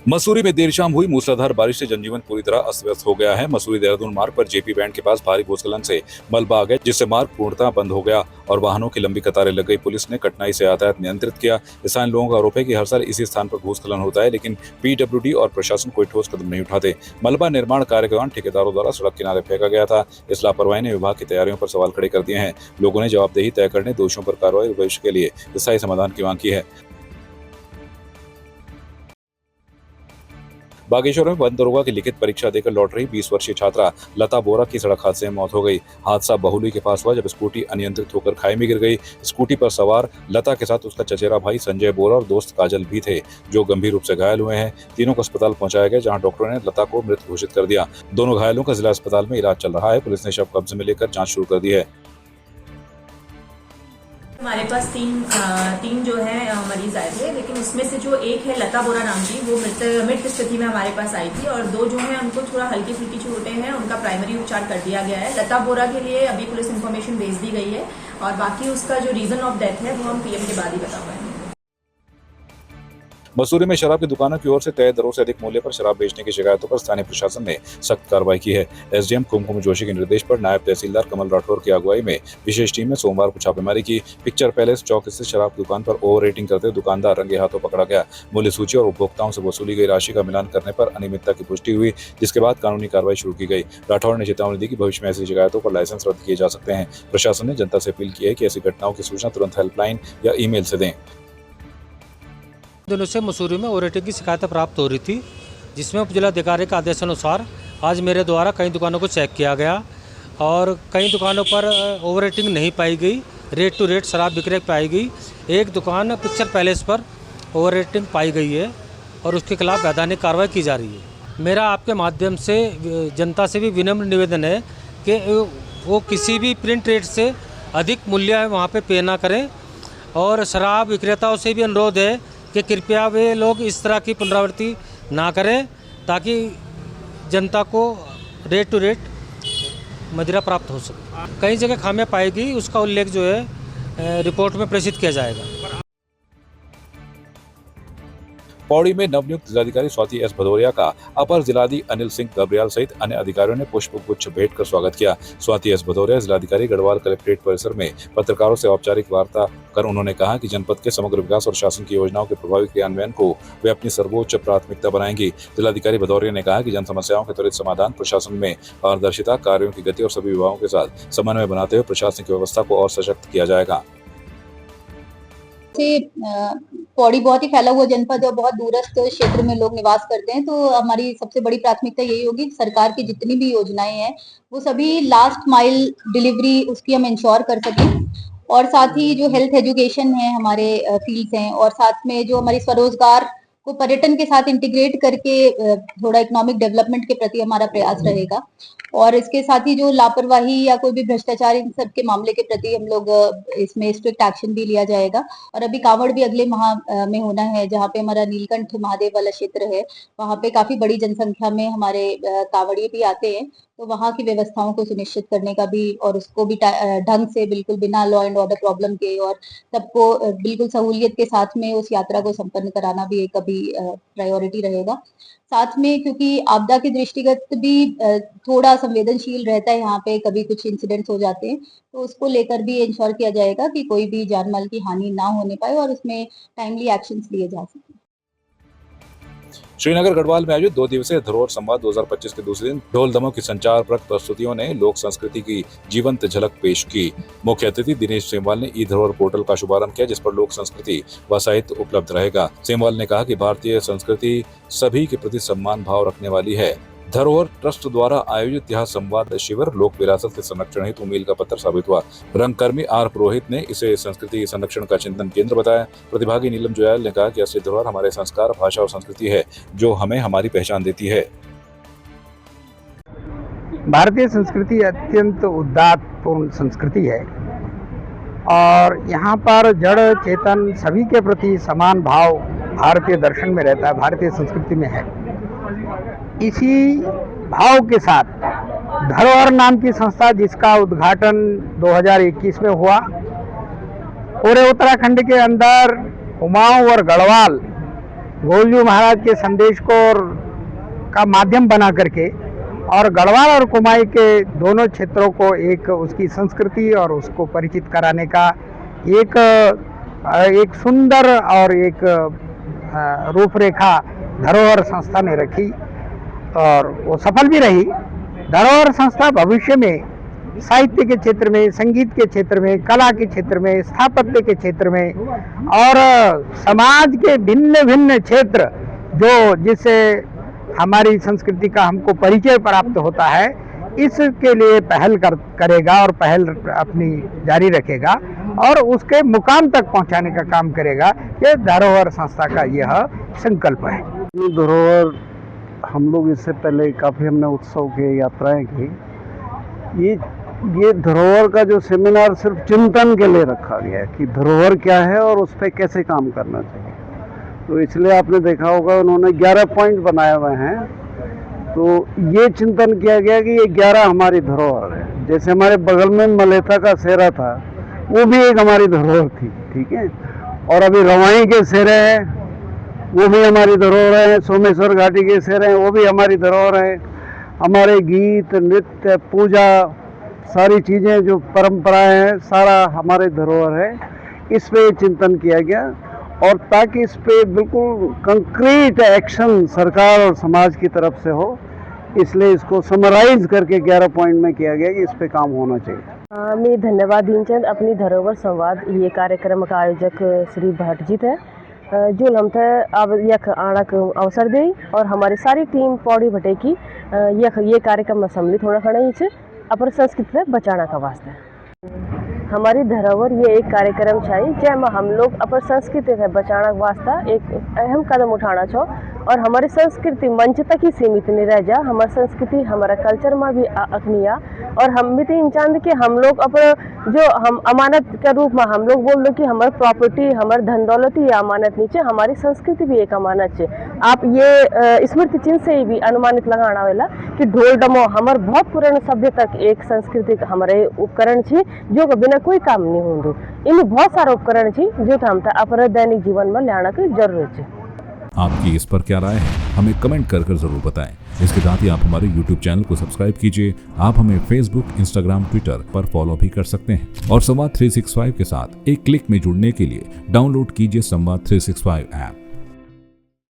मसूरी में देर शाम हुई मूसलाधार बारिश से जनजीवन पूरी तरह अस्त व्यस्त हो गया है। मसूरी देहरादून मार्ग पर जेपी बैंड के पास भारी भूस्खलन से मलबा आ गया, जिससे मार्ग पूर्णतः बंद हो गया और वाहनों की लंबी कतारें लग गई। पुलिस ने कठिनाई से यातायात नियंत्रित किया। स्थानीय लोगों का आरोप है कि हर साल इसी स्थान पर भूस्खलन होता है, लेकिन पीडब्ल्यूडी और प्रशासन कोई ठोस कदम नहीं उठाते। मलबा निर्माण कार्य के दौरान ठेकेदारों द्वारा सड़क किनारे फेंका गया था। इस लापरवाही ने विभाग की तैयारियों पर सवाल खड़े कर दिए हैं। लोगों ने जवाबदेही तय करने, दोषियों पर कार्रवाई और भविष्य के लिए स्थायी समाधान की मांग की है। बागेश्वर में वन दरोगा की लिखित परीक्षा देकर लौट रही 20 वर्षीय छात्रा लता बोरा की सड़क हादसे में मौत हो गई। हादसा बहुली के पास हुआ, जब स्कूटी अनियंत्रित होकर खाई में गिर गई। स्कूटी पर सवार लता के साथ उसका चचेरा भाई संजय बोरा और दोस्त काजल भी थे, जो गंभीर रूप से घायल हुए हैं। तीनों को अस्पताल पहुंचाया गया, जहां डॉक्टरों ने लता को मृत घोषित कर दिया। दोनों घायलों का जिला अस्पताल में इलाज चल रहा है। पुलिस ने शव कब्जे में लेकर जांच शुरू कर दी है। हमारे पास तीन जो है मरीज आए थे, लेकिन उसमें से जो एक है लता बोरा नाम की, वो मृत स्थिति में हमारे पास आई थी, और दो जो है उनको थोड़ा हल्की फुल्की चोटें हैं, उनका प्राइमरी उपचार कर दिया गया है। लता बोरा के लिए अभी पुलिस इन्फॉर्मेशन भेज दी गई है, और बाकी उसका जो रीजन ऑफ डेथ है वो हम पीएम के बाद ही बता पाएंगे। मसूरी में शराब की दुकानों की ओर से तय दरों से अधिक मूल्य पर शराब बेचने की शिकायतों पर स्थानीय प्रशासन ने सख्त कार्रवाई की है। एसडीएम कुमकुम जोशी के निर्देश पर नायब तहसीलदार कमल राठौर की अगुवाई में विशेष टीम ने सोमवार को छापेमारी की। पिक्चर पैलेस चौक स्थित शराब की दुकान पर ओवर रेटिंग करते दुकानदार रंगे हाथों पकड़ा गया। मूल्य सूची और उपभोक्ताओं से वसूली गई राशि का मिलान करने पर अनियमितता की पुष्टि हुई, जिसके बाद कानूनी कार्रवाई शुरू की गई। राठौर ने चेतावनी दी कि भविष्य में ऐसी शिकायतों पर लाइसेंस रद्द किए जा सकते हैं। प्रशासन ने जनता से अपील की है कि ऐसी घटनाओं की सूचना तुरंत हेल्पलाइन या ईमेल से दें। दिनों से मसूरी में ओवर रेटिंग की शिकायतें प्राप्त हो रही थी, जिसमें उप जिलाधिकारी के आदेशानुसार आज मेरे द्वारा कई दुकानों को चेक किया गया और कई दुकानों पर ओवर रेटिंग नहीं पाई गई, रेट टू रेट शराब विक्रय पाई गई। एक दुकान पिक्चर पैलेस पर ओवर रेटिंग पाई गई है और उसके खिलाफ वैधानिक कार्रवाई की जा रही है। मेरा आपके माध्यम से जनता से भी विनम्र निवेदन है कि वो किसी भी प्रिंट रेट से अधिक मूल्य वहाँ पर पे ना करें, और शराब विक्रेताओं से भी अनुरोध है कि कृपया वे लोग इस तरह की पुनरावृत्ति ना करें, ताकि जनता को रेट टू रेट मदिरा प्राप्त हो सके। कई जगह खामियां पाई गई, उसका उल्लेख जो है रिपोर्ट में प्रेषित किया जाएगा। पौड़ी में नवनियुक्त जिलाधिकारी स्वाति एस भदौरिया का अपर जिलाधिकारी अनिल सिंह गब्रियाल सहित अन्य अधिकारियों ने पुष्प गुच्छ भेंट कर स्वागत किया। स्वाति एस भदौरिया जिलाधिकारी गढ़वाल कलेक्ट्रेट परिसर में पत्रकारों से औपचारिक वार्ता कर उन्होंने कहा कि जनपद के समग्र विकास और शासन की योजनाओं के प्रभावी क्रियान्वयन को वे अपनी सर्वोच्च प्राथमिकता बनाएंगी। जिलाधिकारी भदौरिया ने कहा कि जन समस्याओं के त्वरित समाधान, प्रशासन में पारदर्शिता, कार्यों की गति और सभी विभागों के साथ समन्वय बनाते हुए प्रशासनिक व्यवस्था को और सशक्त किया जाएगा। पौड़ी बहुत ही फैला हुआ जनपद और बहुत दूरस्थ क्षेत्र में लोग निवास करते हैं, तो हमारी सबसे बड़ी प्राथमिकता यही होगी कि सरकार की जितनी भी योजनाएं हैं वो सभी लास्ट माइल डिलीवरी उसकी हम इंश्योर कर सकें, और साथ ही जो हेल्थ एजुकेशन है, हमारे फील्ड्स हैं, और साथ में जो हमारी स्वरोजगार को पर्यटन के साथ इंटीग्रेट करके थोड़ा इकोनॉमिक डेवलपमेंट के प्रति हमारा प्रयास रहेगा। और इसके साथ ही जो लापरवाही या कोई भी भ्रष्टाचार, इन सब के मामले के प्रति हम लोग इसमें स्ट्रिक्ट एक्शन भी लिया जाएगा। और अभी कांवड़ भी अगले माह में होना है, जहाँ पे हमारा नीलकंठ महादेव वाला क्षेत्र है, वहाँ पे काफी बड़ी जनसंख्या में हमारे कांवड़िए भी आते हैं, तो वहाँ की व्यवस्थाओं को सुनिश्चित करने का भी, और उसको भी ढंग से बिल्कुल बिना लॉ एंड ऑर्डर प्रॉब्लम के और सबको बिल्कुल सहूलियत के साथ में उस यात्रा को संपन्न कराना भी एक अभी प्रायोरिटी रहेगा। साथ में क्योंकि आपदा के दृष्टिगत भी थोड़ा संवेदनशील रहता है, यहाँ पे कभी कुछ इंसिडेंट्स हो जाते हैं, तो उसको लेकर भी इंश्योर किया जाएगा कि कोई भी जान माल की हानि ना होने पाए और उसमें टाइमली एक्शंस लिए जा सके। श्रीनगर गढ़वाल में आयोजित 2 दिवसीय धरोहर संवाद 2025 के दूसरे दिन ढोल दमों की संचारप्रक प्रस्तुतियों ने लोक संस्कृति की जीवंत झलक पेश की। मुख्य अतिथि दिनेश सेमवाल ने ई धरोहर पोर्टल का शुभारंभ किया, जिस पर लोक संस्कृति व साहित्य उपलब्ध रहेगा। सेमवाल ने कहा कि भारतीय संस्कृति सभी के प्रति सम्मान भाव रखने वाली है। धरोहर ट्रस्ट द्वारा आयोजित यह संवाद शिविर लोक विरासत के संरक्षण हेतु मील का पत्थर साबित हुआ। रंगकर्मी आर पुरोहित ने इसे संस्कृति संरक्षण का चिंतन केंद्र बताया। प्रतिभागी नीलम जोयाल ने कहा कि असली धरोहर हमारे संस्कार, भाषा और संस्कृति है, जो हमें हमारी पहचान देती है। भारतीय संस्कृति अत्यंत उदात्तपूर्ण संस्कृति है और यहाँ पर जड़ चेतन सभी के प्रति समान भाव भारतीय दर्शन में रहता है, भारतीय संस्कृति में है। इसी भाव के साथ धरोहर नाम की संस्था, जिसका उद्घाटन 2021 में हुआ, पूरे उत्तराखंड के अंदर कुमाऊं और गढ़वाल गोलजू महाराज के संदेश को का माध्यम बना करके और गढ़वाल और कुमाई के दोनों क्षेत्रों को एक उसकी संस्कृति और उसको परिचित कराने का एक सुंदर और एक रूपरेखा धरोहर संस्था ने रखी और वो सफल भी रही। धरोहर संस्था भविष्य में साहित्य के क्षेत्र में, संगीत के क्षेत्र में, कला के क्षेत्र में, स्थापत्य के क्षेत्र में और समाज के भिन्न भिन्न क्षेत्र जिससे हमारी संस्कृति का हमको परिचय प्राप्त होता है, इसके लिए पहल करेगा और पहल अपनी जारी रखेगा और उसके मुकाम तक पहुंचाने का काम करेगा। ये धरोहर संस्था का यह संकल्प है। धरोहर हम लोग इससे पहले काफ़ी हमने उत्सव की यात्राएं की। ये धरोहर का जो सेमिनार सिर्फ चिंतन के लिए रखा गया है कि धरोहर क्या है और उस पर कैसे काम करना चाहिए। तो इसलिए आपने देखा होगा उन्होंने 11 पॉइंट बनाए हुए हैं। तो ये चिंतन किया गया कि ये 11 हमारी धरोहर है। जैसे हमारे बगल में मलेथा का सेरा था, वो भी एक हमारी धरोहर थी, ठीक है। और अभी रवाई के सेरे हैं, वो भी हमारी धरोहर है। सोमेश्वर घाटी के सेरे हैं, वो भी हमारी धरोहर है। हमारे गीत, नृत्य, पूजा, सारी चीज़ें जो परंपराएं हैं, सारा हमारे धरोहर है। इस पे चिंतन किया गया और ताकि इस पे बिल्कुल कंक्रीट एक्शन सरकार और समाज की तरफ से हो, इसलिए इसको समराइज करके 11 पॉइंट में किया गया कि इस पे काम होना चाहिए। मी धन्यवाद दीनचंद अपनी धरोहर संवाद ये कार्यक्रम का आयोजक श्री भट्ट जी थे जो हमथे अब यख आणक अवसर दे और हमारी सारी टीम पौड़ी भटे की ये कार्यक्रम में सम्मिलित होना खड़ा ही अपर संस्कृति बचाना का वास्ते। हमारी धरोहर ये एक कार्यक्रम चाहिए जैमें हम लोग अपन संस्कृति है बचाना वास्ता एक अहम कदम उठाना छो और हमारी संस्कृति मंच तक ही सीमित नहीं रह जा। हमारी संस्कृति हमारा कल्चर में भी अखनिया और हम भी तीन चांद के हम लोग अपन जो हम अमानत के रूप में हम लोग बोल लो कि हमारी प्रॉपर्टी हमारी धन दौलत ही अमानत नीचे, हमारी संस्कृति भी एक अमानत है। आप ये स्मृति चिन्ह से ही भी अनुमानित लगाना वाला कि ढोल डमो हमारे बहुत पुराने सभ्य तक एक सांस्कृतिक हमारे उपकरण छे जो बिना कोई काम नहीं होंगे। इनमें बहुत सारे उपकरण छे जो हम अपने दैनिक जीवन में लाना की जरूरत है। आपकी इस पर क्या राय है, हमें कमेंट कर जरूर बताएं। इसके साथ ही आप हमारे YouTube चैनल को सब्सक्राइब कीजिए। आप हमें Facebook, Instagram, Twitter पर फॉलो भी कर सकते हैं और संवाद 365 के साथ एक क्लिक में जुड़ने के लिए डाउनलोड कीजिए संवाद 365 ऐप।